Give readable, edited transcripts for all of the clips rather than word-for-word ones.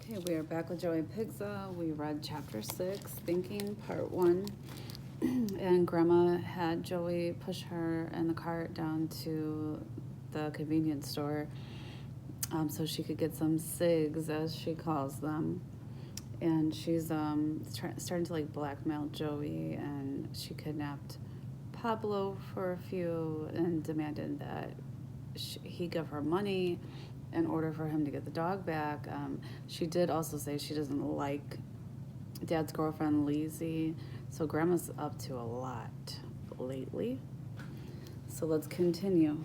Okay, we are back with Joey Pigza. We read chapter 6, Thinking, part 1. And Grandma had Joey push her and the cart down to the convenience store so she could get some cigs, as she calls them. And she's starting to like blackmail Joey, and she kidnapped Pablo for a few and demanded that he give her money in order for him to get the dog back. She did also say she doesn't like Dad's girlfriend, Lizzie. So Grandma's up to a lot lately. So let's continue.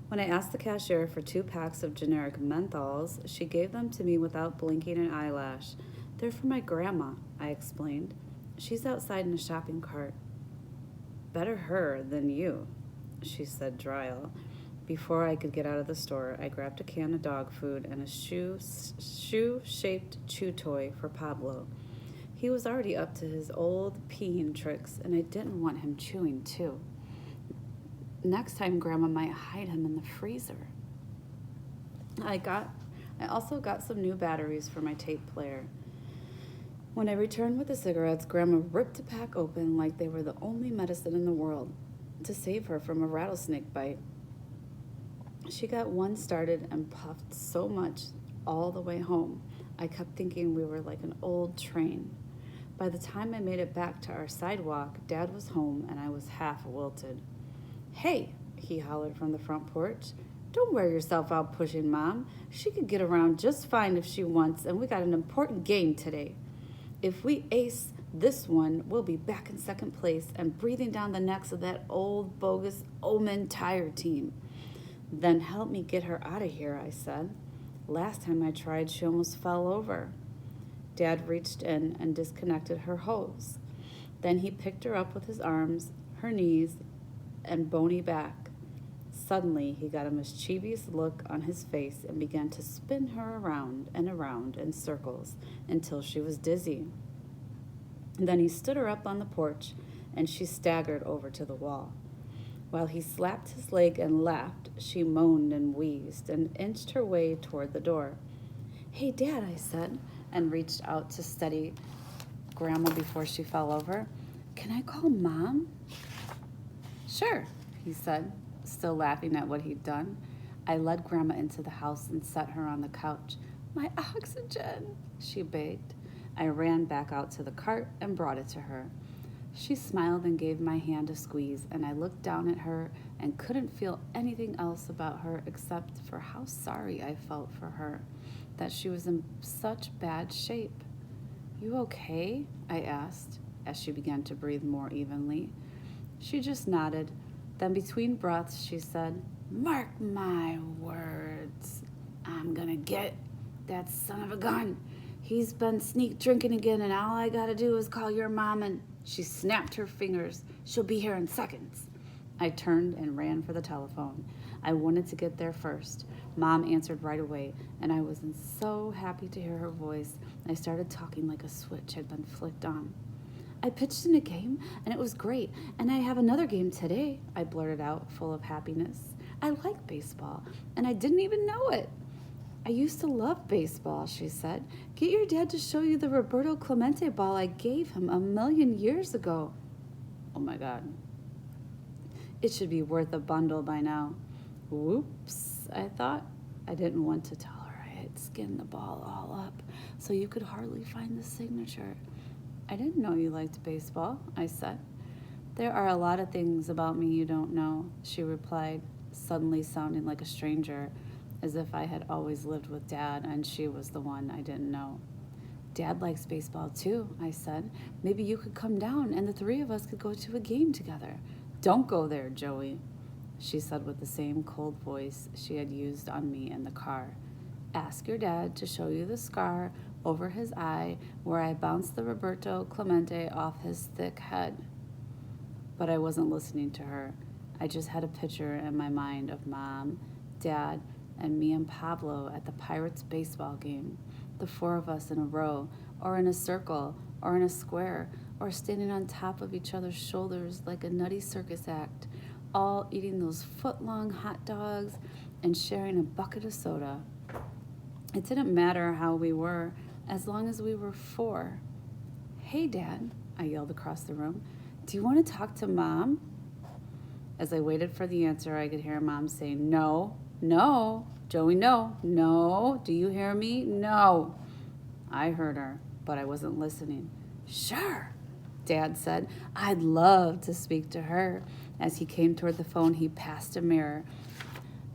When I asked the cashier for 2 packs of generic menthols, she gave them to me without blinking an eyelash. They're for my grandma, I explained. She's outside in a shopping cart. Better her than you, she said dryly. Before I could get out of the store, I grabbed a can of dog food and a shoe-shaped chew toy for Pablo. He was already up to his old peeing tricks, and I didn't want him chewing too. Next time, Grandma might hide him in the freezer. I also got some new batteries for my tape player. When I returned with the cigarettes, Grandma ripped a pack open like they were the only medicine in the world to save her from a rattlesnake bite. She got one started and puffed so much all the way home. I kept thinking we were like an old train. By the time I made it back to our sidewalk, Dad was home and I was half wilted. Hey, he hollered from the front porch. Don't wear yourself out pushing Mom. She could get around just fine if she wants, and we got an important game today. If we ace this one, we'll be back in second place and breathing down the necks of that old bogus Omen Tire team. Then help me get her out of here, I said. Last time I tried, she almost fell over. Dad reached in and disconnected her hose. Then he picked her up with his arms, her knees, and bony back. Suddenly, he got a mischievous look on his face and began to spin her around in circles until she was dizzy. Then he stood her up on the porch, and she staggered over to the wall. While he slapped his leg and laughed, she moaned and wheezed and inched her way toward the door. Hey, Dad, I said, and reached out to steady Grandma before she fell over. Can I call Mom? Sure, he said, still laughing at what he'd done. I led Grandma into the house and set her on the couch. My oxygen, she begged. I ran back out to the cart and brought it to her. She smiled and gave my hand a squeeze, and I looked down at her and couldn't feel anything else about her except for how sorry I felt for her, that she was in such bad shape. You okay? I asked, as she began to breathe more evenly. She just nodded. Then between breaths, she said, Mark my words. I'm gonna get that son of a gun. He's been sneak drinking again, and all I gotta do is call your mom and... She snapped her fingers. She'll be here in seconds. I turned and ran for the telephone. I wanted to get there first. Mom answered right away, and I was so happy to hear her voice. I started talking like a switch had been flicked on. I pitched in a game, and it was great, and I have another game today, I blurted out, full of happiness. I like baseball, and I didn't even know it. I used to love baseball, she said. Get your dad to show you the Roberto Clemente ball I gave him 1,000,000 years ago. Oh my God. It should be worth a bundle by now. Whoops, I thought. I didn't want to tell her I had skinned the ball all up, so you could hardly find the signature. I didn't know you liked baseball, I said. There are a lot of things about me you don't know, she replied, suddenly sounding like a stranger, as if I had always lived with Dad and she was the one I didn't know. Dad likes baseball too, I said. Maybe you could come down and the 3 of us could go to a game together. Don't go there, Joey, she said with the same cold voice she had used on me in the car. Ask your dad to show you the scar over his eye where I bounced the Roberto Clemente off his thick head. But I wasn't listening to her. I just had a picture in my mind of Mom, Dad, and me and Pablo at the Pirates baseball game, the 4 of us in a row, or in a circle, or in a square, or standing on top of each other's shoulders like a nutty circus act, all eating those foot-long hot dogs and sharing a bucket of soda. It didn't matter how we were as long as we were four. Hey, Dad, I yelled across the room. Do you want to talk to Mom? As I waited for the answer, I could hear Mom say, no, no, Joey, no, no, do you hear me? No. I heard her, but I wasn't listening. Sure, Dad said. I'd love to speak to her. As he came toward the phone, he passed a mirror.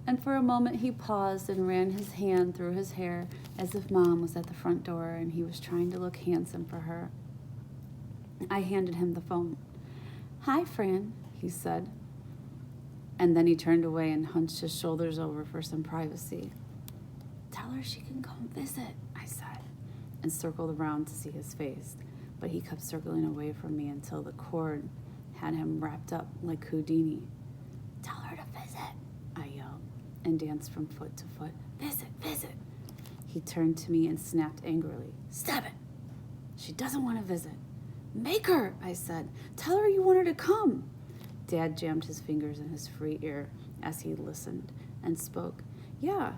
And for a moment, he paused and ran his hand through his hair as if Mom was at the front door and he was trying to look handsome for her. I handed him the phone. Hi, Fran, he said. And then he turned away and hunched his shoulders over for some privacy. Tell her she can come visit, I said, and circled around to see his face. But he kept circling away from me until the cord had him wrapped up like Houdini. Tell her to visit, I yelled, and danced from foot to foot. Visit, visit. He turned to me and snapped angrily. Stop it. She doesn't want to visit. Make her, I said. Tell her you want her to come. Dad jammed his fingers in his free ear as he listened and spoke. Yeah,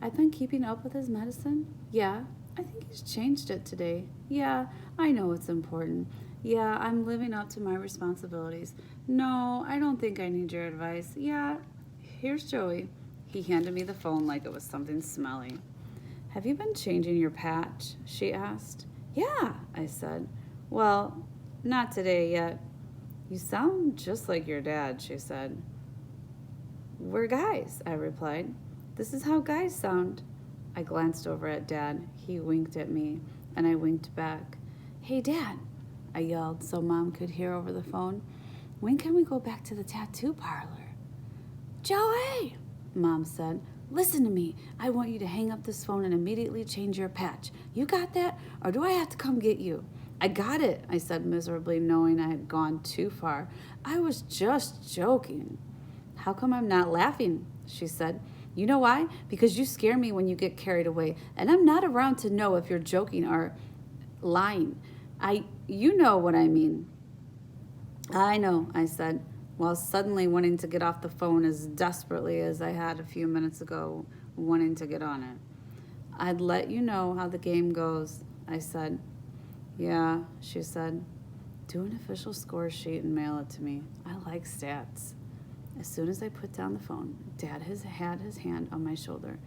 I've been keeping up with his medicine. Yeah, I think he's changed it today. Yeah, I know it's important. Yeah, I'm living up to my responsibilities. No, I don't think I need your advice. Yeah, here's Joey. He handed me the phone like it was something smelly. Have you been changing your patch? She asked. Yeah, I said. Well, not today yet. You sound just like your dad, she said. We're guys, I replied. This is how guys sound. I glanced over at Dad. He winked at me, and I winked back. Hey, Dad, I yelled so Mom could hear over the phone. When can we go back to the tattoo parlor? Joey, Mom said. Listen to me. I want you to hang up this phone and immediately change your patch. You got that, or do I have to come get you? I got it, I said miserably, knowing I had gone too far. I was just joking. How come I'm not laughing? She said. You know why? Because you scare me when you get carried away, and I'm not around to know if you're joking or lying. You know what I mean. I know, I said, while suddenly wanting to get off the phone as desperately as I had a few minutes ago wanting to get on it. I'd let you know how the game goes, I said. Yeah, she said. Do an official score sheet and mail it to me. I like stats. As soon as I put down the phone, Dad had his hand on my shoulder.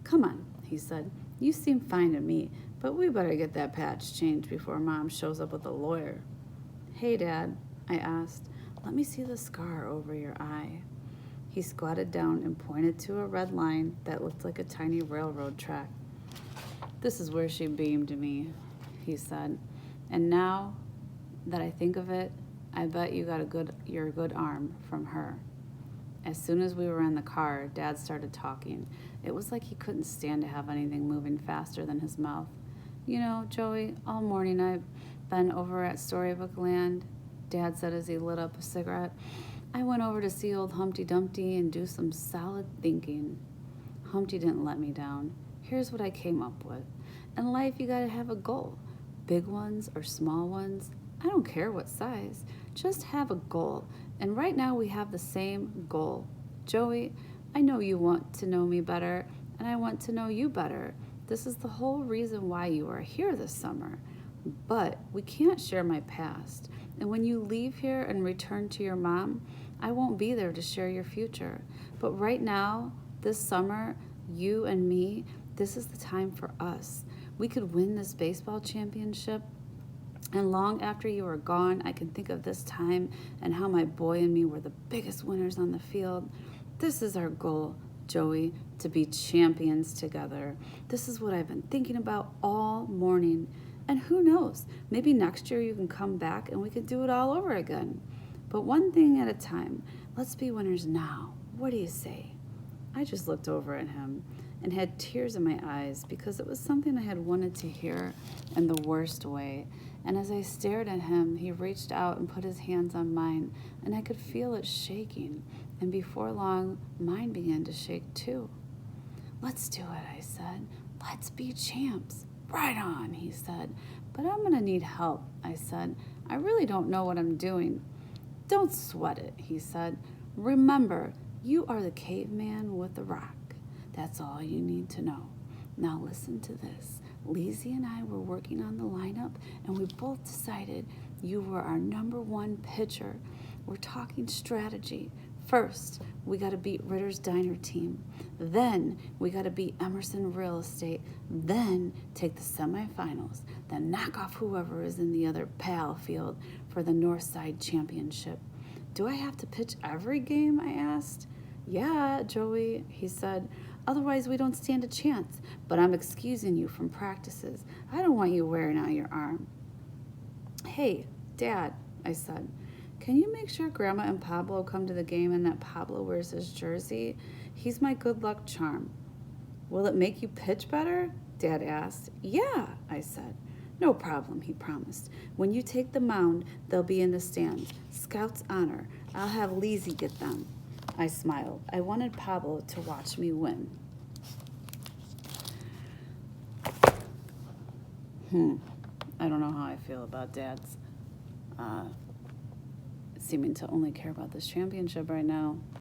Come on, he said. You seem fine to me, but we better get that patch changed before Mom shows up with a lawyer. Hey, Dad, I asked. Let me see the scar over your eye. He squatted down and pointed to a red line that looked like a tiny railroad track. This is where she beamed me, he said. And now that I think of it, I bet you got your good arm from her. As soon as we were in the car, Dad started talking. It was like he couldn't stand to have anything moving faster than his mouth. You know, Joey, all morning I've been over at Storybook Land, Dad said as he lit up a cigarette. I went over to see old Humpty Dumpty and do some solid thinking. Humpty didn't let me down. Here's what I came up with. In life, you gotta have a goal. Big ones or small ones. I don't care what size. Just have a goal. And right now we have the same goal. Joey, I know you want to know me better, and I want to know you better. This is the whole reason why you are here this summer. But we can't share my past. And when you leave here and return to your mom, I won't be there to share your future. But right now, this summer, you and me, this is the time for us. We could win this baseball championship. And long after you are gone, I can think of this time and how my boy and me were the biggest winners on the field. This is our goal, Joey, to be champions together. This is what I've been thinking about all morning. And who knows, maybe next year you can come back and we could do it all over again. But one thing at a time. Let's be winners now. What do you say? I just looked over at him and had tears in my eyes because it was something I had wanted to hear in the worst way. And as I stared at him, he reached out and put his hands on mine, and I could feel it shaking. And before long, mine began to shake too. Let's do it, I said. Let's be champs. Right on, he said. But I'm gonna need help, I said. I really don't know what I'm doing. Don't sweat it, he said. Remember, you are the caveman with the rock. That's all you need to know. Now listen to this. Lizzie and I were working on the lineup, and we both decided you were our number one pitcher. We're talking strategy. First, we got to beat Ritter's Diner team. Then, we got to beat Emerson Real Estate. Then, take the semifinals. Then, knock off whoever is in the other PAL field for the Northside Championship. Do I have to pitch every game? I asked. Yeah, Joey, he said. Otherwise, we don't stand a chance. But I'm excusing you from practices. I don't want you wearing out your arm. Hey, Dad, I said. Can you make sure Grandma and Pablo come to the game and that Pablo wears his jersey? He's my good luck charm. Will it make you pitch better? Dad asked. Yeah, I said. No problem, he promised. When you take the mound, they'll be in the stands. Scout's honor. I'll have Lizzie get them. I smiled. I wanted Pablo to watch me win. I don't know how I feel about Dad's seeming to only care about this championship right now.